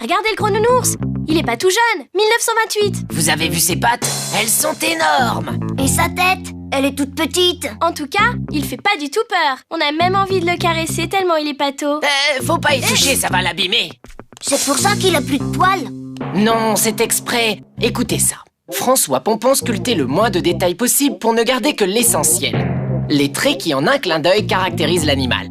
Regardez le gros nounours. Il est pas tout jeune, 1928. Vous avez vu ses pattes? Elles sont énormes. Et sa tête? Elle est toute petite. En tout cas, il fait pas du tout peur. On a même envie de le caresser tellement il est pâteau. Faut pas y toucher, ça va l'abîmer. C'est pour ça qu'il a plus de poils. Non, c'est exprès. Écoutez ça. François Pompon sculptait le moins de détails possible pour ne garder que l'essentiel. Les traits qui, en un clin d'œil, caractérisent l'animal.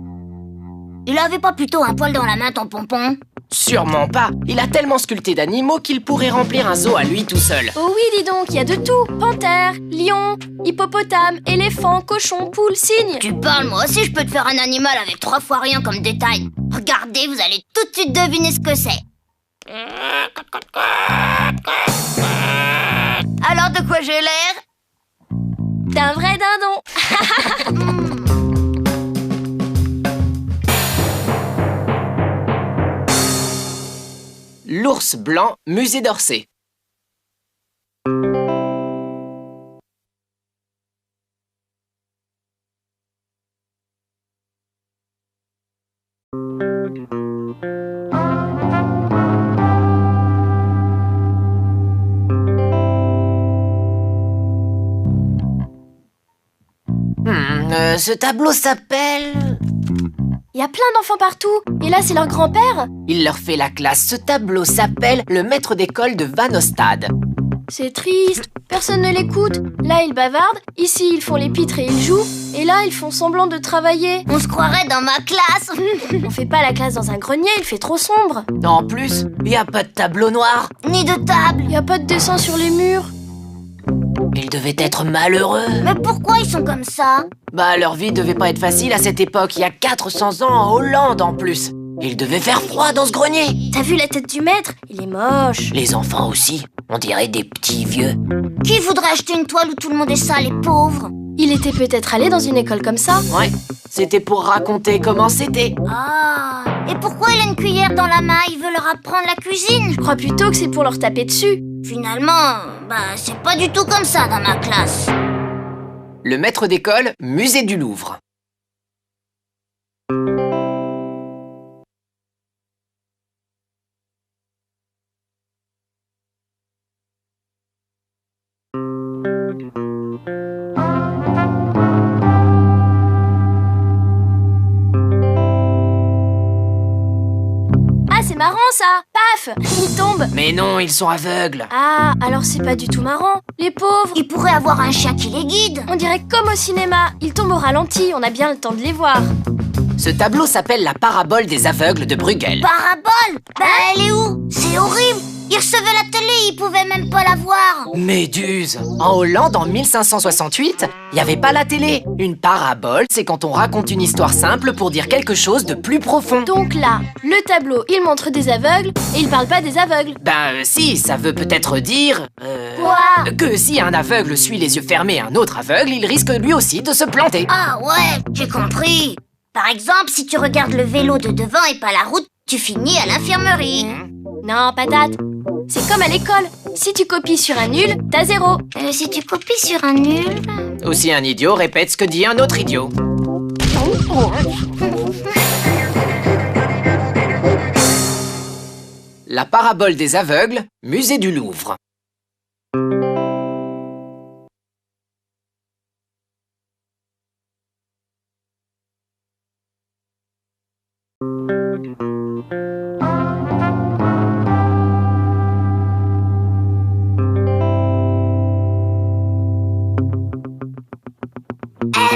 Il avait pas plutôt un poil dans la main, ton Pompon? Sûrement pas. Il a tellement sculpté d'animaux qu'il pourrait remplir un zoo à lui tout seul. Oh oui, dis donc, il y a de tout. Panthère, lion, hippopotame, éléphant, cochon, poule, cygne. Tu parles, moi aussi je peux te faire un animal avec 3 fois rien comme détail. Regardez, vous allez tout de suite deviner ce que c'est. Alors de quoi j'ai l'air? D'un vrai dindon. L'ours blanc, musée d'Orsay. Ce tableau s'appelle... Il y a plein d'enfants partout. Et là, c'est leur grand-père. Il leur fait la classe. Ce tableau s'appelle le maître d'école de Van Ostade. C'est triste. Personne ne l'écoute. Là, ils bavardent. Ici, ils font les pitres et ils jouent. Et là, ils font semblant de travailler. On se croirait dans ma classe. On fait pas la classe dans un grenier, il fait trop sombre. En plus, il n'y a pas de tableau noir. Ni de table. Il y a pas de dessin sur les murs. Ils devaient être malheureux. Mais pourquoi ils sont comme ça? Bah, leur vie devait pas être facile à cette époque. Il y a 400 ans en Hollande en plus. Il devait faire froid dans ce grenier. T'as vu la tête du maître? Il est moche. Les enfants aussi. On dirait des petits vieux. Qui voudrait acheter une toile où tout le monde est sale et pauvre? Il était peut-être allé dans une école comme ça. Ouais, c'était pour raconter comment c'était. Ah. Et pourquoi il a une cuillère dans la main? Il veut leur apprendre la cuisine? Je crois plutôt que c'est pour leur taper dessus. Finalement, c'est pas du tout comme ça dans ma classe. Le maître d'école, musée du Louvre. Ah, c'est marrant ça. Paf, il tombe. Mais non, ils sont aveugles. Ah, alors c'est pas du tout marrant. Les pauvres. Il pourrait avoir un chien qui les guide. On dirait comme au cinéma. Ils tombent au ralenti, on a bien le temps de les voir. Ce tableau s'appelle la parabole des aveugles de Bruegel. Parabole? Elle est où? C'est horrible. Ils recevaient la télé, ils pouvaient même pas la voir. Méduse! En Hollande, en 1568, il n'y avait pas la télé. Une parabole, c'est quand on raconte une histoire simple pour dire quelque chose de plus profond. Donc là, le tableau, il montre des aveugles et il parle pas des aveugles. Si, ça veut peut-être dire... Quoi? Que si un aveugle suit les yeux fermés un autre aveugle, il risque lui aussi de se planter. Ah ouais, j'ai compris. Par exemple, si tu regardes le vélo de devant et pas la route, tu finis à l'infirmerie. Non, patate. C'est comme à l'école. Si tu copies sur un nul, t'as 0. Si tu copies sur un nul... Aussi un idiot répète ce que dit un autre idiot. La parabole des aveugles, musée du Louvre.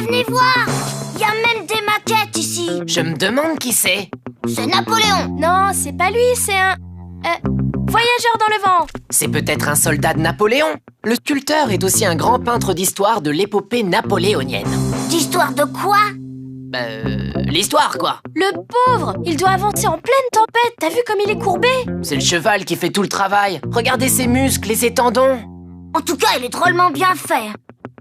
Venez voir. Il y a même des maquettes ici. Je me demande qui c'est. C'est Napoléon. Non, c'est pas lui, c'est un... voyageur dans le vent. C'est peut-être un soldat de Napoléon. Le sculpteur est aussi un grand peintre d'histoire de l'épopée napoléonienne. D'histoire de quoi? L'histoire, quoi. Le pauvre, il doit avancer en pleine tempête. T'as vu comme il est courbé? C'est le cheval qui fait tout le travail. Regardez ses muscles et ses tendons. En tout cas, il est drôlement bien fait.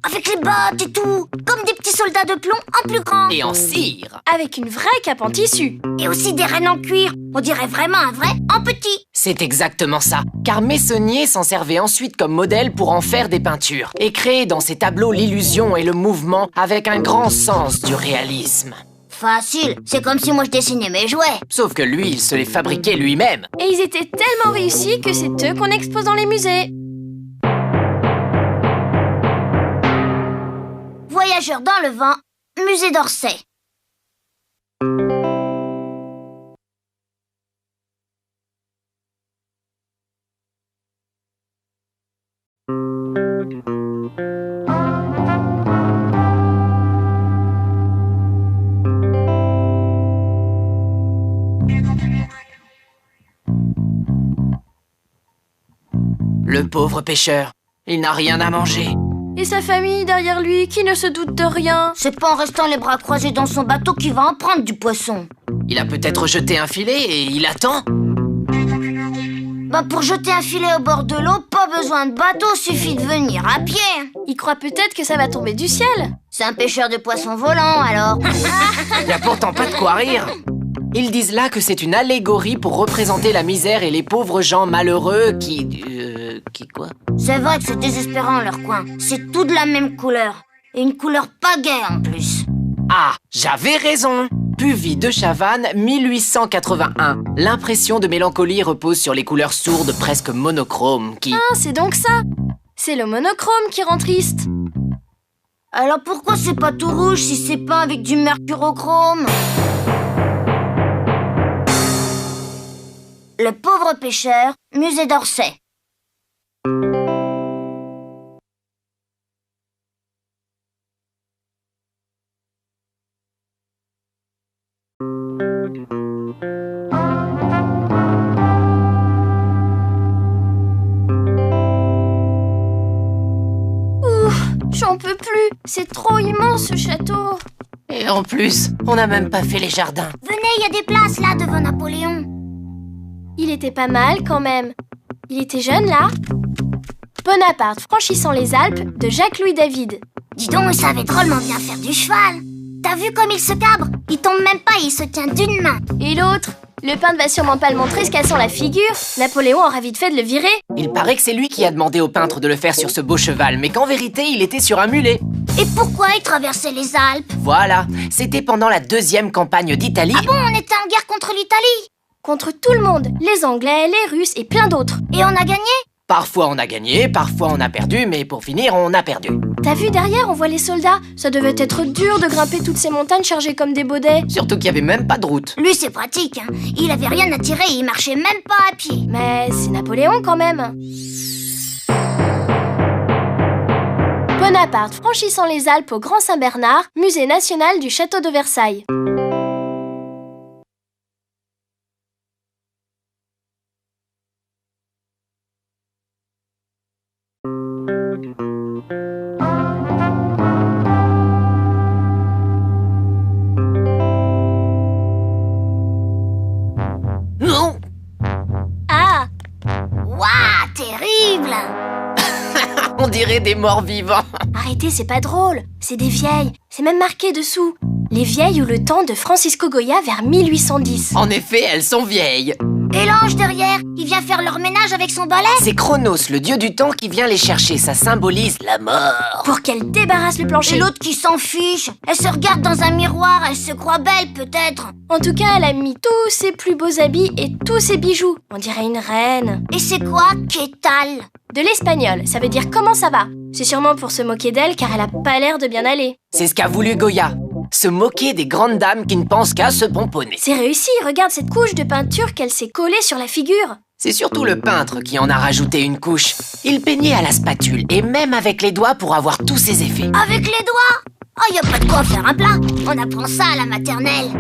Avec les bottes et tout. Comme des petits soldats de plomb en plus grand. Et en cire. Avec une vraie cape en tissu. Et aussi des rênes en cuir. On dirait vraiment un vrai en petit. C'est exactement ça. Car Meissonier s'en servait ensuite comme modèle pour en faire des peintures. Et créer dans ses tableaux l'illusion et le mouvement avec un grand sens du réalisme. Facile, c'est comme si moi je dessinais mes jouets. Sauf que lui, il se les fabriquait lui-même. Et ils étaient tellement réussis que c'est eux qu'on expose dans les musées. Voyageurs dans le vent, musée d'Orsay. Le pauvre pêcheur, il n'a rien à manger. Et sa famille derrière lui qui ne se doute de rien. C'est pas en restant les bras croisés dans son bateau qu'il va en prendre du poisson. Il a peut-être jeté un filet et il attend. Bah pour jeter un filet au bord de l'eau, pas besoin de bateau, suffit de venir à pied. Il croit peut-être que ça va tomber du ciel. C'est un pêcheur de poissons volants alors. Il n'y a pourtant pas de quoi rire. Ils disent là que c'est une allégorie pour représenter la misère et les pauvres gens malheureux qui quoi? C'est vrai que c'est désespérant leur coin. C'est tout de la même couleur. Et une couleur pas gaie en plus. Ah, j'avais raison. Puvis de Chavannes, 1881. L'impression de mélancolie repose sur les couleurs sourdes presque monochromes qui... Ah, c'est donc ça. C'est le monochrome qui rend triste. Alors pourquoi c'est pas tout rouge si c'est peint avec du mercurochrome? Le pauvre pêcheur, musée d'Orsay. J'en peux plus. C'est trop immense ce château. Et en plus, on n'a même pas fait les jardins. Venez, il y a des places là devant Napoléon. Il était pas mal quand même. Il était jeune là. Bonaparte franchissant les Alpes de Jacques-Louis David. Dis donc, il savait drôlement bien faire du cheval. T'as vu comme il se cabre? Il tombe même pas, il se tient d'une main. Et l'autre? Le peintre va sûrement pas le montrer se cassant la figure. Napoléon aura vite fait de le virer. Il paraît que c'est lui qui a demandé au peintre de le faire sur ce beau cheval, mais qu'en vérité, il était sur un mulet. Et pourquoi il traversait les Alpes? Voilà, c'était pendant la deuxième campagne d'Italie. Ah bon, on était en guerre contre l'Italie? Contre tout le monde, les Anglais, les Russes et plein d'autres. Et on a gagné? Parfois on a gagné, parfois on a perdu, mais pour finir, on a perdu. T'as vu derrière, on voit les soldats. Ça devait être dur de grimper toutes ces montagnes chargées comme des baudets. Surtout qu'il n'y avait même pas de route. Lui, c'est pratique, hein. Il avait rien à tirer, il marchait même pas à pied. Mais c'est Napoléon quand même. Bonaparte franchissant les Alpes au Grand Saint-Bernard, musée national du château de Versailles. Non! Ah! Waouh, terrible! On dirait des morts vivants. Arrêtez, c'est pas drôle. C'est des vieilles. C'est même marqué dessous. Les vieilles ou le temps de Francisco Goya vers 1810. En effet, elles sont vieilles. Et l'ange derrière, il vient faire leur ménage avec son balai? C'est Chronos, le dieu du temps, qui vient les chercher. Ça symbolise la mort. Pour qu'elle débarrasse le plancher. Et l'autre qui s'en fiche. Elle se regarde dans un miroir, elle se croit belle peut-être. En tout cas, elle a mis tous ses plus beaux habits et tous ses bijoux. On dirait une reine. Et c'est quoi, Quétal? De l'espagnol, ça veut dire comment ça va. C'est sûrement pour se moquer d'elle car elle a pas l'air de bien aller. C'est ce qu'a voulu Goya. Se moquer des grandes dames qui ne pensent qu'à se pomponner. C'est réussi, regarde cette couche de peinture qu'elle s'est collée sur la figure. C'est surtout le peintre qui en a rajouté une couche. Il peignait à la spatule et même avec les doigts pour avoir tous ses effets. Avec les doigts? Oh, y a pas de quoi faire un plat. On apprend ça à la maternelle.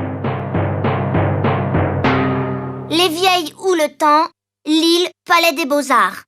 Les vieilles ou le temps, Lille, Palais des Beaux-Arts.